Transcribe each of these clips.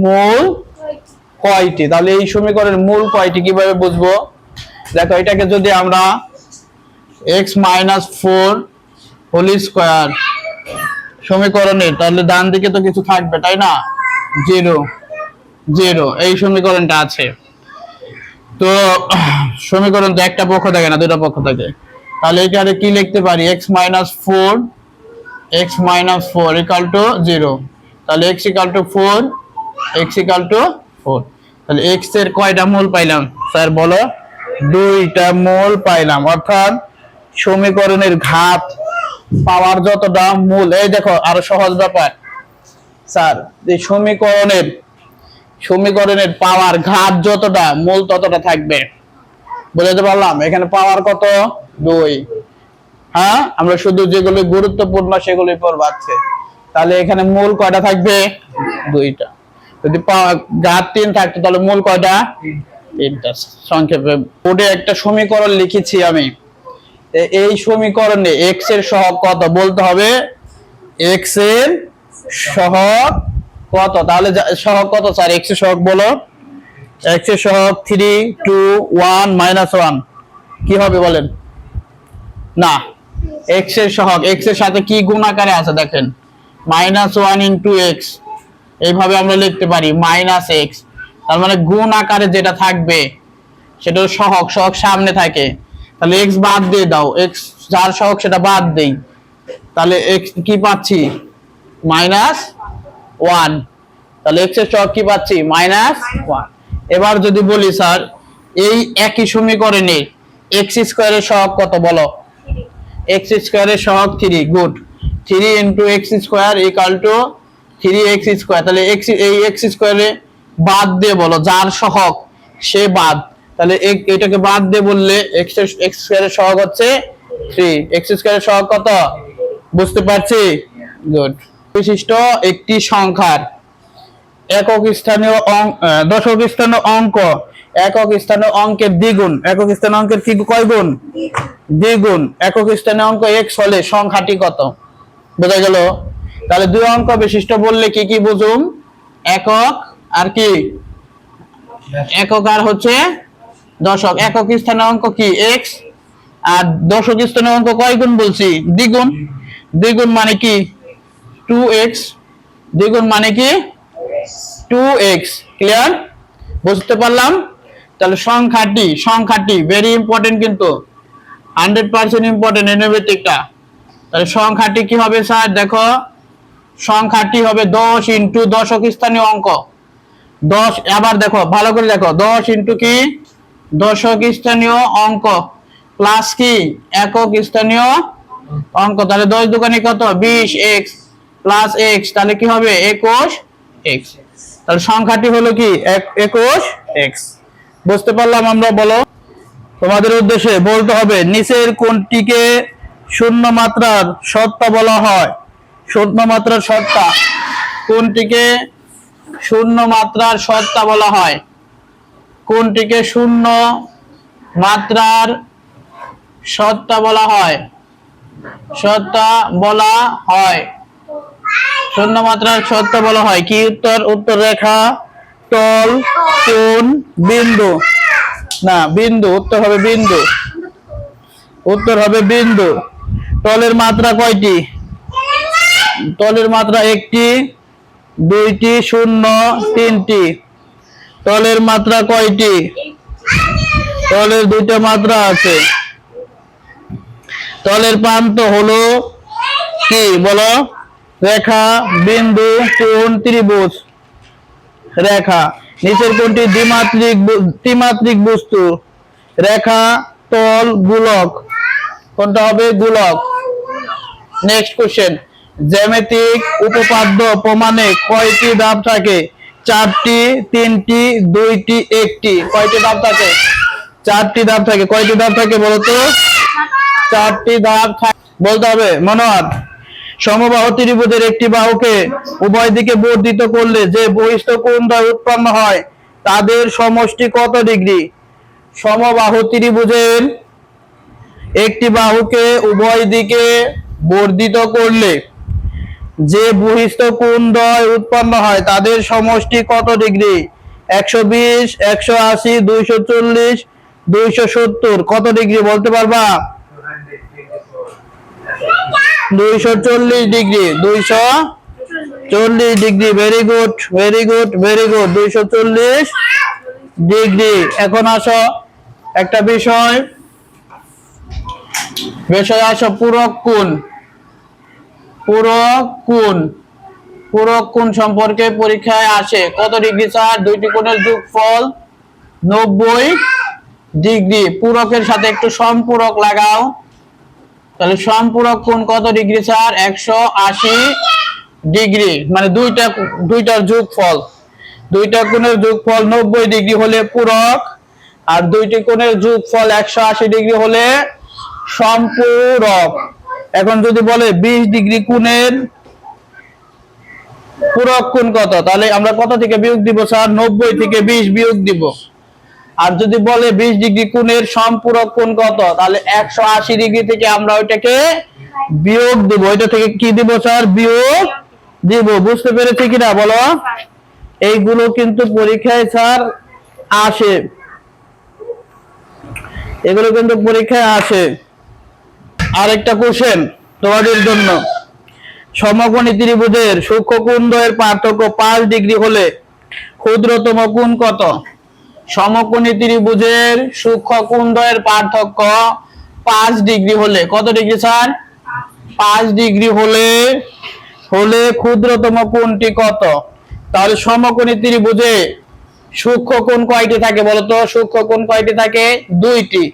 মূল কয়টি, তাহলে এই সমীকরণের মূল কয়টি কিভাবে বুঝবো? দেখো এটাকে যদি আমরা x-4 হোল স্কয়ার সমীকরণে, তাহলে ডান দিকে তো কিছু থাকবে তাই না, 0 0, এই সমীকরণটা আছে। তো সমীকরণ তো একটা পক্ষ থাকে না, দুটো পক্ষ থাকে, তাহলে এখানে কি লিখতে পারি, x-4 ইকুয়াল টু 0, তাহলে x equal to 4, x equal to 4, তাহলে x এর কয়টা মূল পাইলাম স্যার বলো? দুইটা মূল পাইলাম, অর্থাৎ সমীকরণের ঘাত পাওয়ার যতটা মূল, এই দেখো আরো সহজ ব্যাপার স্যার, এই সমীকরণের পাওয়ার ঘাত যতটা মূল ততটা থাকবে, বুঝতে পারলাম? এখানে পাওয়ার কত, 2। হ্যাঁ, আমরা শুধু যেগুলো গুরুত্বপূর্ণ সেগুলোই পড়ব আজকে। তাহলে এখানে মূল কয়টা থাকবে, 2টা। যদি ঘাত 3 থাকতো তাহলে মূল কয়টা, 3টা। সংক্ষেপে বোর্ডে একটা সমীকরণ লিখেছি আমি, এই সমীকরণে x এর সহগ কত বলতে হবে, x এর সহগ কত, তাহলে সহগ কত স্যার, x এর সহগ বলো, x এর সহগ 3 2 1 -1 কি হবে বলেন? না, x এর সহগ x এর সাথে কি গুণ আকারে আছে দেখেন, -1 * x, এইভাবে আমরা লিখতে পারি -x, তার মানে গুণ আকারে যেটা থাকবে সেটা সহগ সামনে থাকে, তাহলে x বাদ দিয়ে দাও, x যার সহগ সেটা বাদ দেই, তাহলে x কি পাচ্ছি, -1, তাহলে x এর সহগ কি পাচ্ছি, -1। এবার যদি বলি স্যার এই একই সমীকরণে x স্কয়ারের সহগ কত বলো, x স্কয়ারের সহগ 3, good, 3 * x square equal to 3x square, তাহলে এই x স্কয়ারে বাদ দিয়ে বলো, যার সহগ সে বাদ, তাহলে এটাকে বাদ দিয়ে বললে x স্কয়ারের সহগ হচ্ছে 3, x স্কয়ারের সহগ কত বুঝতে পারছি, গুড। বিশিষ্ট একটি সংখ্যার একক স্থানীয় দশক স্থানীয় অঙ্ক একক স্থানীয় অঙ্কের দ্বিগুণ, একক স্থানীয় অঙ্কের কি কয় গুণ, দ্বিগুণ, একক স্থানীয় অঙ্ক x হলে সংখ্যাটি কত, বোঝা গেল? তাহলে দুই অঙ্ক বিশিষ্ট বললে কি কি বুঝুম, একক আর কি, একক আর হচ্ছে দশক, একক স্থানীয় অঙ্ক কি x, আর দশক স্থানীয় অঙ্ক কয় গুণ বলছি, দ্বিগুণ, দ্বিগুণ মানে কি 2x, দ্বিগুণ মানে কি 2x, ক্লিয়ার, বুঝতে পারলাম? তাহলে সংখ্যাটি ভেরি ইম্পর্টেন্ট, কিন্তু 100% ইম্পর্টেন্ট এনোভেটিকটা। তাহলে সংখ্যাটি কি হবে স্যার, দেখো সংখ্যাটি হবে 10 * দশক স্থানীয় অঙ্ক, 10, আবার দেখো ভালো করে দেখো, 10 * কি দশক স্থানীয় অঙ্ক প্লাস কি একক স্থানীয় অঙ্ক, তাহলে 10 দুগুণে কত, 20x প্লাস x, তাহলে কি হবে 21x, তাহলে সংখ্যাটি হলো কি 21x, বুঝতে পারলাম আমরা? বলো, তোমাদের উদ্দেশ্যে বলতে হবে নিচের কোনটিকে শূন্য মাত্রার সত্তা বলা হয়, শূন্য মাত্রার সত্তা কোনটিকে শূন্য মাত্রার সত্তা বলা হয়, কোনটিকে শূন্য মাত্রার সত্তা বলা হয়, সত্তা বলা হয়, শূন্য মাত্রার সত্তা বলা হয় কি? উত্তর রেখা, তল, কোণ, বিন্দু, না বিন্দু, উত্তর হবে বিন্দু, উত্তর হবে বিন্দু। তলের মাত্রা কয়টি, তলের মাত্রা 1টি 2টি 0 3টি, তলের মাত্রা কয়টি, তলের 2টা মাত্রা আছে, তলের প্রান্ত হলো কি বলো, রেখা, বিন্দু, কোণ, ত্রিভুজ, রেখা। নিচের কোনটি ত্রিমাত্রিক বস্তু, রেখা, তল, গোলক, কোনটা হবে, গোলক। নেক্সট কোশ্চেন, জ্যামিতিক উপপাদ্য প্রমাণে কয়টি ধাপ থাকে, 4টি 3টি 2টি 1টি, কয়টি ধাপ থাকে, 4টি ধাপ থাকে, কয়টি ধাপ থাকে বলো তো, 4টি ধাপ বলতে হবে। মনোয়ার, সমবাহু ত্রিভুজের একটি বাহুকে উভয় দিকে বর্ধিত করলে যে বহিস্থ কোণদ্বয় উৎপন্ন হয় তাদের সমষ্টি কত ডিগ্রি? সমবাহু ত্রিভুজের একটি বাহুকে উভয় দিকে বর্ধিত করলে যে বহিস্থ কোণ দ্বয় উৎপন্ন হয় তাদের সমষ্টি কত ডিগ্রি? 120, 180, 240, 270 কত ডিগ্রি বলতে পারবা? 240 degree. 240 degree. Very good, very good, very good. 240 degree. এখন আসো একটা বিষয় আসো পূরক কোণ। পূরক কোণ, পূরক কোণ সম্পর্কে পরীক্ষায় আসে। কত ডিগ্রি স্যার? দুইটি কোণের যোগফল 90 ডিগ্রি। পূরকের সাথে একটু সম্পূরক লাগাও, তাহলে সম্পূরক কোণ কত ডিগ্রি স্যার? 180 ডিগ্রি। মানে দুইটার যোগফল, দুইটা কোণের যোগফল 90 ডিগ্রি হলে পূরক, আর দুইটি কোণের যোগফল 180 ডিগ্রি হলে সম্পূরক। এখন যদি বলে 20 ডিগ্রি কোণের পূরক কোণ কত, তাহলে আমরা কত থেকে বিয়োগ দিব স্যার? 90 থেকে 20 বিয়োগ দিব। আর যদি বলে 20 ডিগ্রি কোণের সম্পূরক কোণ কত, তাহলে 180 ডিগ্রি থেকে আমরা ওইটাকে বিয়োগ দিব। ওইটা থেকে কি দিব স্যার? বিয়োগ দিব। বুঝতে পেরেছি কিনা বলো? এইগুলো কিন্তু পরীক্ষায় স্যার আসে, এগুলো কিন্তু পরীক্ষায় আসে। আরেকটা কোশ্চেন তোমাদের জন্য, সমকোণী ত্রিভুজের সূক্ষ্ম কোণ দ্বয়ের পার্থক্য 5 ডিগ্রি হলে ক্ষুদ্রতম কোণ কত? সমকোণী ত্রিভুজের সূক্ষ্ম কোণ দ্বয়ের পার্থক্য 5 ডিগ্রি হলে, কত ডিগ্রি স্যার? 5 ডিগ্রি হলে ক্ষুদ্রতম কোণটি কত? তাহলে সমকোণী ত্রিভুজে সূক্ষ্ম কোণ কয়টি থাকে বলতো? সূক্ষ্ম কোণ কয়টি থাকে? 2টি।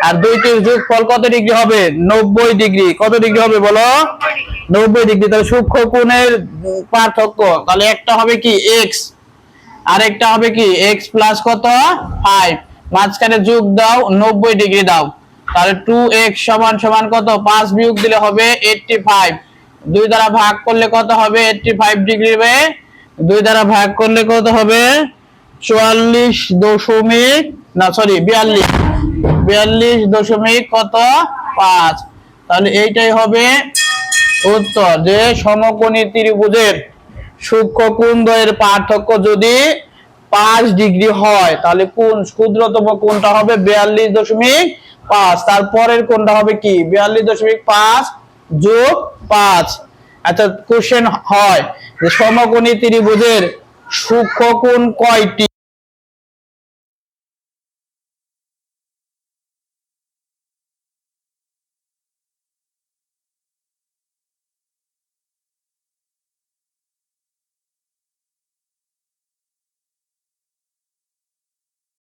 আর দুইটির যোগফল কত ডিগ্রি হবে? 90 ডিগ্রি। কত ডিগ্রি হবে বলো? 90 ডিগ্রি। তাহলে সূক্ষ্ম কোণের পার্থক্য, তাহলে একটা হবে কি x, আর একটা হবে কি x প্লাস কত? 5। মাঝখানে যোগ দাও, 90 ডিগ্রি দাও। তাহলে 2x সমান সমান কত? 5 বিয়োগ দিলে হবে 85। 2 দ্বারা ভাগ করলে কত হবে? 85 ডিগ্রি হবে। 2 দ্বারা ভাগ করলে কত হবে? 44 দশমিক, না সরি 42 দশমিক কত? 5। তাহলে এইটাই হবে উত্তর, যে সমকোণী ত্রিভুজের সূক্ষ্ম কোণ দ্বয়ের পার্থক্য যদি 5 ডিগ্রি হয়, তাহলে কোণ ক্ষুদ্রতম কোণটা হবে 42.5। তারপরের কোণটা হবে কি? 42.5 যোগ 5। আচ্ছা, কোশ্চেন হয় যে সমকোণী ত্রিভুজের সূক্ষ্ম কোণ কয়টি?